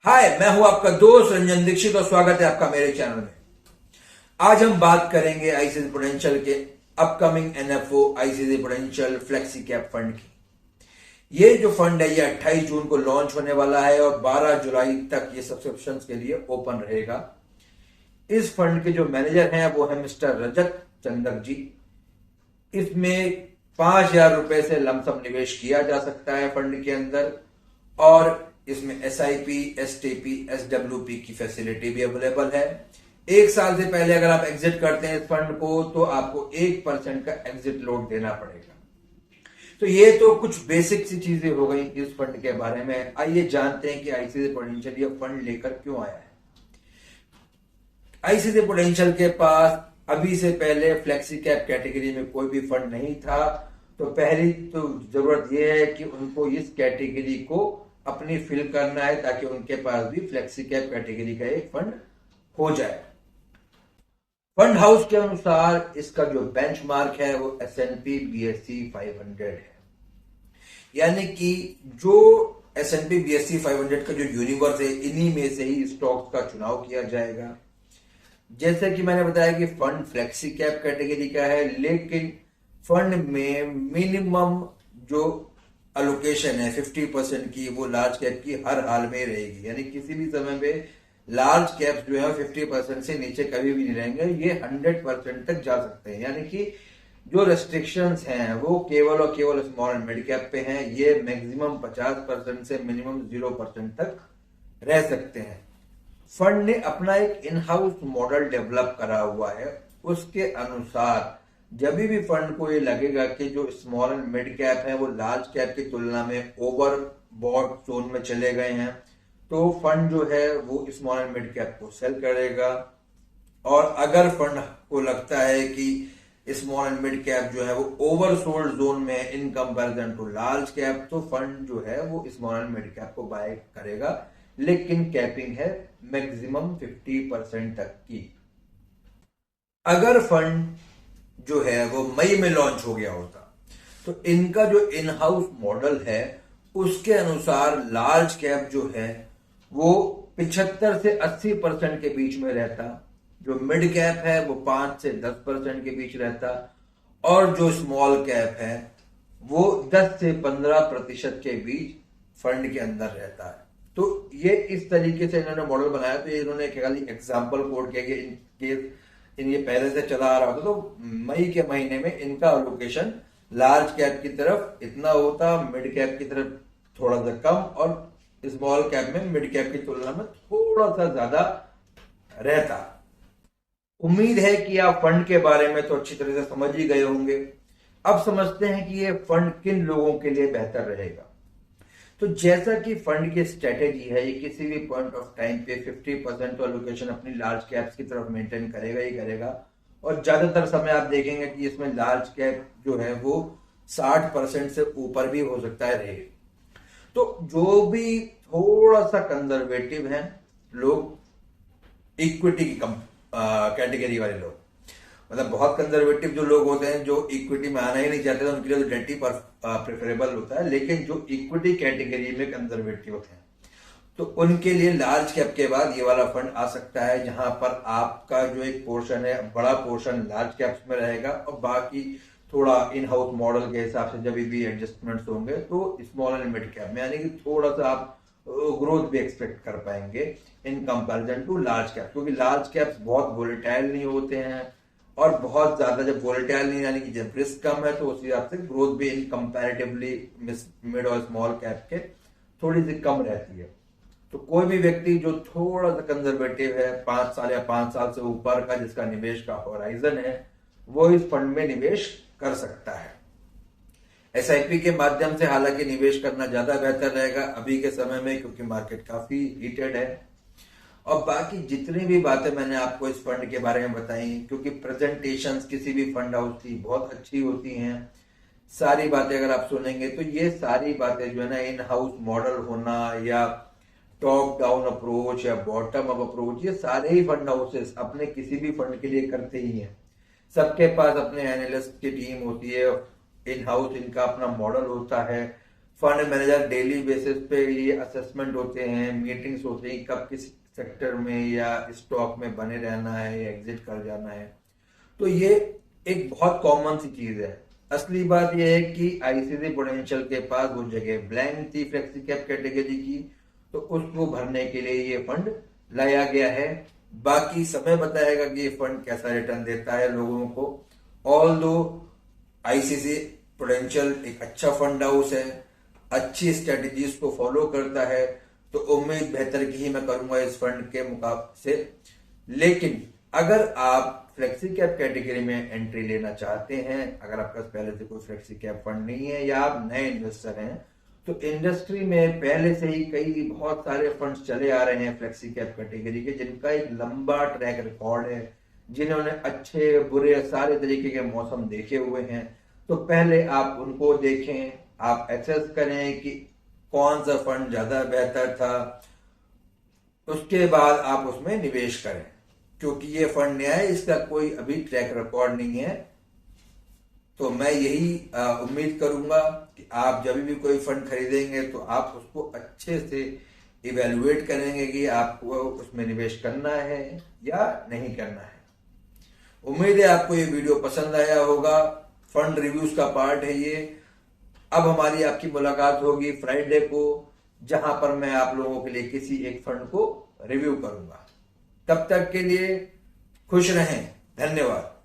हाय, मैं हूं आपका दोस्त रंजन दीक्षित और स्वागत है आपका मेरे चैनल में। आज हम बात करेंगे आईसीसी पोटेंशियल के upcoming NFO ICC potential flexi cap fund की। ये जो फंड है ये 28 जून को लॉन्च होने वाला है और 12 जुलाई तक ये सब्सक्रिप्शन के लिए ओपन रहेगा। इस फंड के जो मैनेजर हैं वो है मिस्टर रजत चंदक जी। इसमें 5,000 रुपए से लमसम निवेश किया जा सकता है फंड के अंदर और इसमें SIP, STP, SWP की फैसिलिटी भी अवेलेबल है। एक साल से पहले अगर आप एग्जिट करते हैं इस फंड को तो आपको 1% का एग्जिट लोड देना पड़ेगा। तो ये तो कुछ बेसिक सी चीजें हो गई इस फंड के बारे में। आइए जानते हैं कि आईसीसी पोटेंशियल ये फंड लेकर क्यों आया है। आईसीसी पोटेंशियल के पास अभी से पहले फ्लेक्सी कैप कैटेगरी में कोई भी फंड नहीं था, तो पहली तो जरूरत यह है कि उनको इस कैटेगरी को अपनी फिल करना है ताकि उनके पास भी फ्लेक्सी कैप कैटेगरी का एक फंड हो जाए। फंड हाउस के अनुसार इसका जो बेंचमार्क है वो S&P BSE 500 है, यानी कि जो S&P BSE 500 का जो यूनिवर्स है इन्हीं में से ही स्टॉक्स का चुनाव किया जाएगा। जैसे कि मैंने बताया कि फंड फ्लेक्सी कैप कैटेगरी का है, लेकिन फंड में मिनिमम जो अलोकेशन है 50% की वो लार्ज कैप की हर हाल में रहेगी, यानी किसी भी समय में लार्ज कैप्स जो है 50% से नीचे कभी भी नहीं रहेंगे, ये 100% तक जा सकते हैं। यानी कि जो रेस्ट्रिक्शंस हैं वो केवल और केवल स्मॉल एंड मिड कैप पे हैं। ये मैक्सिमम 50% से मिनिमम 0% तक रह सकते हैं। फंड ने अपना एक इन हाउस मॉडल डेवलप करा हुआ है। उसके अनुसार जब भी फंड को ये लगेगा कि जो स्मॉल एंड मिड कैप है वो लार्ज कैप की तुलना में ओवर बॉट जोन में चले गए हैं, तो फंड जो है वो स्मॉल एंड मिड कैप को सेल करेगा। और अगर फंड को लगता है कि स्मॉल एंड मिड कैप जो है वो ओवर सोल्ड जोन में in comparison to large cap, तो फंड जो है वो स्मॉल एंड मिड कैप को बाय करेगा, लेकिन कैपिंग है मैक्सिमम 50% तक की। अगर फंड जो है वो मई में लॉन्च हो गया होता तो इनका जो इन हाउस मॉडल है उसके अनुसार लार्ज कैप जो है वो 75 से 80% के बीच में रहता, जो मिड कैप है वो 5 से 10% के बीच रहता और जो स्मॉल कैप है वो 10 से 15% के बीच फंड के अंदर रहता है। तो ये इस तरीके से इन्होंने मॉडल बनाया। तो ये इन्होंने खाली एग्जाम्पल कोड किया कि इन केस ये पहले से चला आ रहा होता तो मई के महीने में इनका अलोकेशन लार्ज कैप की तरफ इतना होता, मिड कैप की तरफ थोड़ा सा कम और स्मॉल कैप में मिड कैप की तुलना में थोड़ा सा ज्यादा रहता। उम्मीद है कि आप फंड के बारे में तो अच्छी तरह से समझ ही गए होंगे। अब समझते हैं कि ये फंड किन लोगों के लिए बेहतर रहेगा। तो जैसा कि फंड की स्ट्रेटेजी है, ये किसी भी पॉइंट ऑफ टाइम पे 50% एलोकेशन अपनी लार्ज कैप्स की तरफ मेंटेन करेगा ही करेगा और ज्यादातर समय आप देखेंगे कि इसमें लार्ज कैप जो है वो 60% से ऊपर भी हो सकता है रहे। तो जो भी थोड़ा सा कंजर्वेटिव हैं लोग, इक्विटी की कैटेगरी वाले लोग, मतलब बहुत कंजर्वेटिव जो लोग होते हैं जो इक्विटी में आना ही नहीं चाहते तो उनके लिए तो डेट ही प्रेफरेबल होता है, लेकिन जो इक्विटी कैटेगरी में कंजर्वेटिव होते हैं तो उनके लिए लार्ज कैप के बाद ये वाला फंड आ सकता है, जहां पर आपका जो एक पोर्शन है बड़ा पोर्शन लार्ज कैप्स में रहेगा और बाकी थोड़ा इन हाउस मॉडल के हिसाब से जब भी एडजस्टमेंट्स होंगे तो स्मॉल एंड मिड कैप में, यानी कि थोड़ा सा आप ग्रोथ भी एक्सपेक्ट कर पाएंगे in comparison to large cap, क्योंकि लार्ज कैप्स बहुत वोलेटाइल नहीं होते हैं और बहुत ज्यादा जब वोलेटाइल नहीं, यानी कि जब रिस्क कम है तो उस हिसाब से ग्रोथ भी इन कंपैरेटिवली मिड और स्मॉल कैप के थोड़ी सी कम रहती है। तो कोई भी व्यक्ति जो थोड़ा सा कंजर्वेटिव है, 5 साल या 5 साल से ऊपर का जिसका निवेश का होराइजन है, वो इस फंड में निवेश कर सकता है। SIP के माध्यम से हालांकि निवेश करना ज्यादा बेहतर रहेगा अभी के समय में, क्योंकि मार्केट काफी हीटेड है। और बाकी जितनी भी बातें मैंने आपको इस फंड के बारे में बताई, क्योंकि प्रेजेंटेशंस किसी भी फंड हाउस की बहुत अच्छी होती हैं, सारी बातें अगर आप सुनेंगे तो ये सारी बातें जो है ना, इन हाउस मॉडल होना या टॉप डाउन अप्रोच या बॉटम अप अप्रोच, ये सारे ही फंड हाउसेस अपने किसी भी फंड के लिए करते ही हैं। सबके पास अपने एनालिस्ट की टीम होती है, इन हाउस इनका अपना मॉडल होता है, फंड मैनेजर डेली बेसिस पे ये असेसमेंट होते हैं, मीटिंग्स होते हैं, कब किस सेक्टर में या स्टॉक में बने रहना है या एग्जिट कर जाना है। तो ये एक बहुत कॉमन सी चीज है। असली बात यह है कि आईसीसी प्रूडेंशियल के पास वो जगह ब्लैंक थी फ्लेक्सी कैप कैटेगरी की, तो उसको भरने के लिए ये फंड लाया गया है। बाकी समय बताएगा कि ये फंड कैसा रिटर्न देता है लोगों को। ऑल दो आईसीसी प्रूडेंशियल एक अच्छा फंड हाउस है, अच्छी स्ट्रेटजीज को फॉलो करता है, तो उम्मीद बेहतर की ही मैं करूंगा इस फंड के मुकाबले से। लेकिन अगर आप फ्लेक्सी कैप कैटेगरी में एंट्री लेना चाहते हैं, अगर आपके पास पहले से कोई फ्लेक्सी कैप फंड नहीं है या आप नए इन्वेस्टर हैं, तो इंडस्ट्री में पहले से ही कई बहुत सारे फंड्स चले आ रहे हैं फ्लेक्सी कैप कैटेगरी के, जिनका एक लंबा ट्रैक रिकॉर्ड है, जिन्होंने अच्छे बुरे सारे तरीके के मौसम देखे हुए हैं। तो पहले आप उनको देखें, आप एक्सेस करें कि कौन सा फंड ज्यादा बेहतर था, उसके बाद आप उसमें निवेश करें। क्योंकि ये फंड नया है, इसका कोई अभी ट्रैक रिकॉर्ड नहीं है, तो मैं यही उम्मीद करूंगा कि आप जब भी कोई फंड खरीदेंगे तो आप उसको अच्छे से इवेलुएट करेंगे कि आपको उसमें निवेश करना है या नहीं करना है। उम्मीद है आपको ये वीडियो पसंद आया होगा। फंड रिव्यूज का पार्ट है ये। अब हमारी आपकी मुलाकात होगी फ्राइडे को, जहां पर मैं आप लोगों के लिए किसी एक फंड को रिव्यू करूंगा। तब तक के लिए खुश रहें। धन्यवाद।